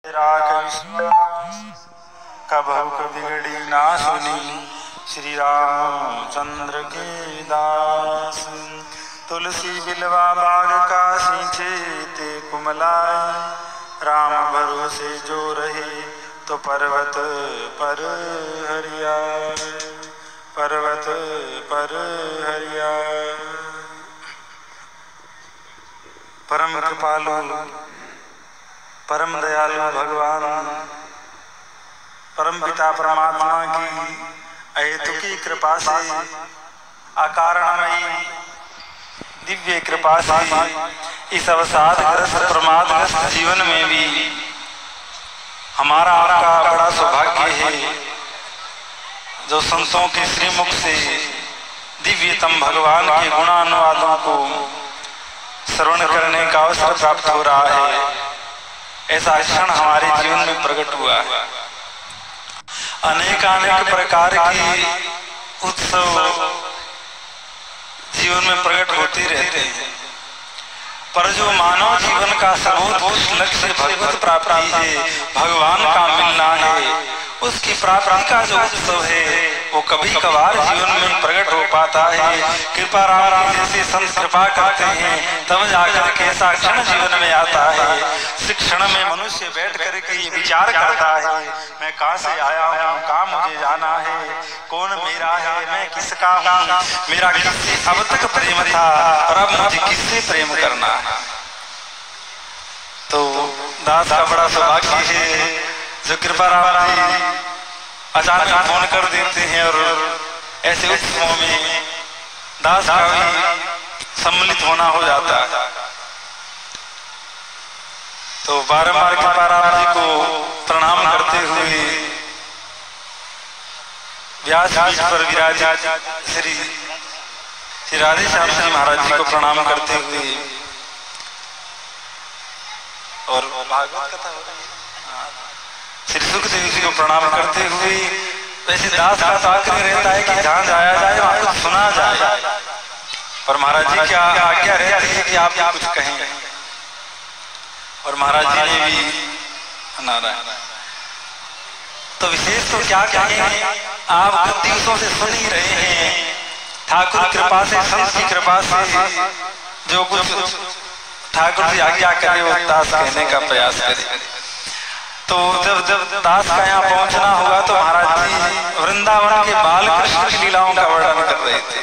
राख विश्वास कबहु कबिगड़ी ना सुनी। श्री रामचंद्र के दास तुलसी बिलवा बाग का सींचे ते कुमलाए। राम भरोसे जो रहे तो पर्वत पर हरियाए, पर्वत पर हरियाए। परम कृपालु परम दयालु भगवान परम पिता परमात्मा की अहेतुकी कृपा से, अकारणमयी दिव्य कृपा से इस अवसादग्रस्त प्रमादग्रस्त जीवन में भी हमारा आपका बड़ा सौभाग्य है जो संतों के श्रीमुख से दिव्यतम भगवान के गुणानुवादों को श्रवण करने का अवसर प्राप्त हो रहा है। ऐसा क्षण हमारे जीवन में प्रकट हुआ है। अनेक प्रकार के उत्सव जीवन में प्रकट होते रहते हैं, पर जो मानव जीवन का सर्वोत्कृष्ट लक्ष्य भगवत प्राप्ति है, भगवान का मिलना है, उसकी प्राप्ति का जो उत्सव है वो कभी कभार जीवन में प्रकट हो पाता है। कृपा राम जैसे संत कृपा करते हैं तब जाकर के ऐसा क्षण जीवन में आता है। इस क्षण में मनुष्य बैठ करके ये विचार करता है, मैं कहाँ से आया हूँ, कहाँ मुझे जाना है, कौन मेरा है, मैं किसका हूँ, मेरा किससे अब तक प्रेम था और अब मुझे किससे प्रेम करना है। तो दास का बड़ा सौभाग्य है जो कृपा राम जी अचानक फोन कर देते हैं और ऐसे उत्सवों में दास का भी सम्मिलित होना हो जाता है। तो बारंबार कृपा राम जी को प्रणाम करते हुए व्यास पीठ पर विराजित श्री राधे श्याम जी महाराज जी को प्रणाम करते हुए और भागवत कथा हो रही है, श्री सुखदेव जी को प्रणाम करते हुए वैसे दास का आग्रह रहता है कि जहाँ जाया जाए वहाँ कुछ सुना जाए, पर महाराज जी क्या आज्ञा रहती है कि आप कुछ कहें, और महाराज जी ने भी नारायण। तो विशेष तो क्या कहें, आप दिवसों से सुन ही रहे हैं, ठाकुर कृपा से संत की कृपा से जो कुछ ठाकुर जी आज्ञा करे वो दास कहने का प्रयास करे। तो जब दास का यहाँ पहुंचना हुआ तो महाराज जी वृंदावन के बाल कृष्ण की लीलाओं का वर्णन कर रहे थे।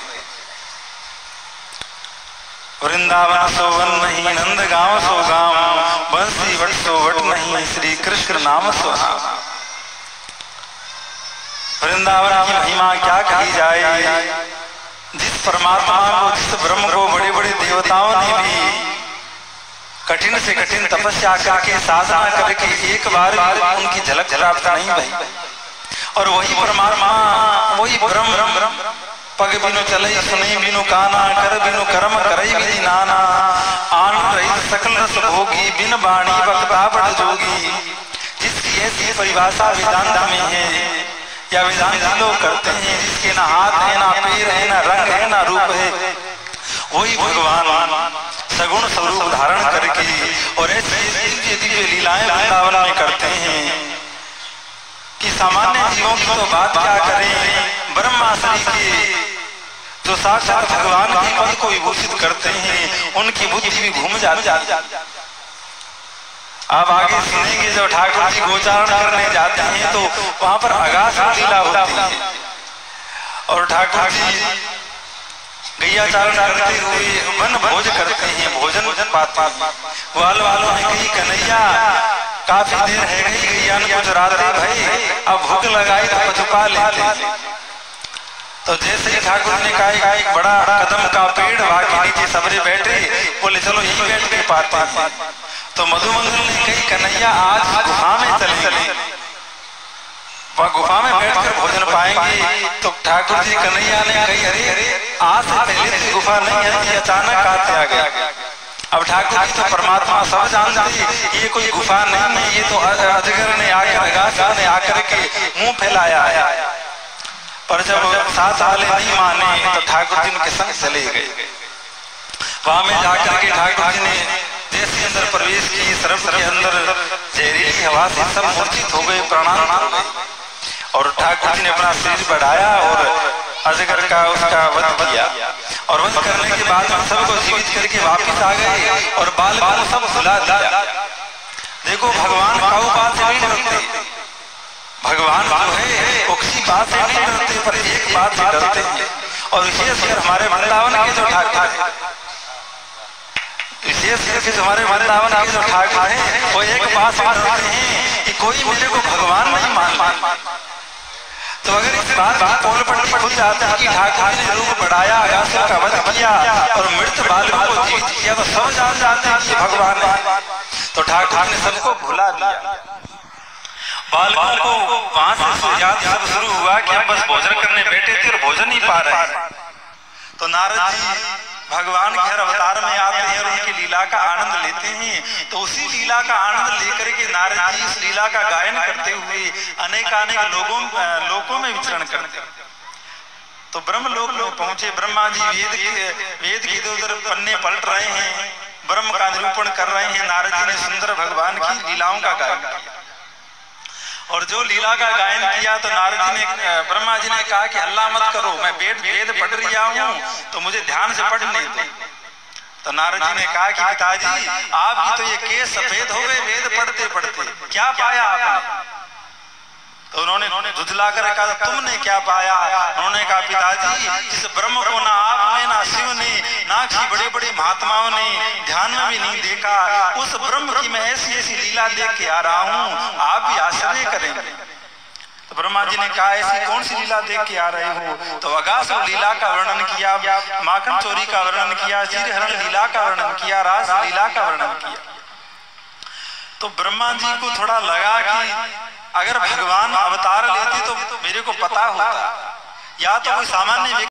वृंदावन सो वन नहीं, नंद गांव सो गांव, बंसी वट सो वट नहीं, श्री कृष्ण नाम सो नाम। वृंदावन की महिमा क्या कही जाए, जिस परमात्मा को, जिस ब्रह्म को बड़े बड़े देवताओं ने भी कठिन से कठिन तपस्या करके साधना करके एक बार उनकी झलक प्राप्त नहीं भई, और वही परमात्मा वही ब्रह्म पग बिनु चले सुने बिनु काना, कर बिनु कर्म करई विधि नाना, आन रहित सकल रस भोगी, बिन बाणी वक्ता बड़ जोगी। जिसकी ऐसी परिभाषा वेदांत में है या वेदांती लोग करते हैं, जिसके ना हाथ है, ना पैर है, ना रंग है, ना रूप है, वही भगवान सगुण स्वरूप धारण करके और ऐसे दिव्य दिव्य लीलाएं वृंदावन में करते हैं कि सामान्य जीवों की तो बात क्या करें, ब्रह्माश्री के जो साक्षात भगवान के पद को विभूषित करते हैं उनकी बुद्धि भी घूम जाती है। आप आगे सुनेंगे जब ठाकुर जी गोचारण करने जाते हैं तो वहां पर आगास लीला होती है, और ठाकुर जी गैया चारण करते हुए वन भोज करते हैं, भोजन पाते हैं। ग्वाल वालों ने कही, कन्हैया काफी देर है गई, गैया ने कुछ राते भाई, अब भूख लगाई तो कुछ पा लेते। तो जैसे ही ठाकुर ने कहा एक बड़ा कदम का पेड़ वहां के नीचे सबरे बैठे, बोले चलो यही बैठ के पाते हैं। तो मधुमंगल ने कही, कन्हैया आज गुफा में चले, वह गुफा में बैठकर भोजन पाएंगे। तो ठाकुर जी कन्हैया ने कही, अरे आज से पहले से गुफा नहीं है, ये अचानक आते आ गया। अब ठाकुर जी तो परमात्मा सब जानते, ये कोई गुफा नहीं है, ये तो अजगर ने आकर अगास ने आकर के मुंह फैलाया है। पर जब साथ वाले नहीं माने तो ठाकुर जी उनके संग चले गए। वहां में जाकर के ठाकुर जी ने जैसे अंदर प्रवेश की, सर्प के अंदर जहरीली हवा से सब मूर्छित हो गए, प्राणांत हो गए। और ठाकुर जी ने अपना शरीर बढ़ाया और अजगर का उसका वध किया, और वध करने के बाद में सबको जीवित करके वापिस आ गए और बालकों को सब भुला दिया। देखो भगवान काऊ बात से नहीं डरते, भगवान जो है वो किसी बात से नहीं डरते, पर एक बात से डरते हैं। और विशेषकर हमारे वृंदावन के जो ठाकुर है, विशेष करके हमारे वृंदावन के जो ठाकुर हैं वो एक बात से डरते हैं कि कोई मुझे को भगवान नहीं मान। तो अगर इस बात की पोल पट्टी खुल जाता है कि ठाकुर ने रूप बढ़ाया, असुर का वध किया और मृत बालकों को जीवित किया, तो सब जान जाते हैं कि भगवान है। तो ठाकुर ने सबको भुला दिया। बालकों को वहां से सूर्यास्त सब शुरू हुआ कि हम बस भोजन करने बैठे थे और भोजन नहीं पा रहे हैं। तो नारद जी भगवान के हर अवतार में आते हैं और उनकी लीला का आनंद लेते हैं। तो उसी लीला का आनंद लेकर के नारद जी इस लीला का गायन करते हुए अनेकानेक लोकों में विचरण करते। तो ब्रह्म लोक में पहुंचे। ब्रह्मा जी वेद के इधर उधर पन्ने पलट रहे हैं, ब्रह्म का निरूपण कर रहे हैं। नारद जी ने सुंदर भगवान की लीलाओं का गायन किया, और जो लीला का गायन किया तो नारद जी ने, ब्रह्मा जी ने कहा कि हल्ला मत करो, मैं वेद पढ़ रहा हूँ तो मुझे ध्यान से पढ़ने दो। तो नारद जी ने कहा कि पिताजी आपकी तो ये केस सफेद हो गए वेद पढ़ते पढ़ते, क्या पाया आपने? तो उन्होंने झुठला कर कहा तुमने क्या पाया? उन्होंने कहा पिताजी इस ब्रह्म को ना आपने ना शिव ने ना किसी बड़े बड़े महात्माओं ने ध्यान में भी नहीं देखा, उस ब्रह्म की मैं ऐसी ऐसी लीला देख के आ रहा हूँ, आप भी आश्चर्य करेंगे। तो ब्रह्मा जी ने कहा ऐसी कौन सी लीला देख के आ रहे हो? तो अगासुर लीला का वर्णन किया, माखन चोरी का वर्णन किया, चीरहरण लीला का वर्णन किया, रास लीला का वर्णन किया। तो ब्रह्मा जी को थोड़ा लगा कि अगर भगवान अवतार लेते तो मेरे को पता होता, या तो कोई सामान्य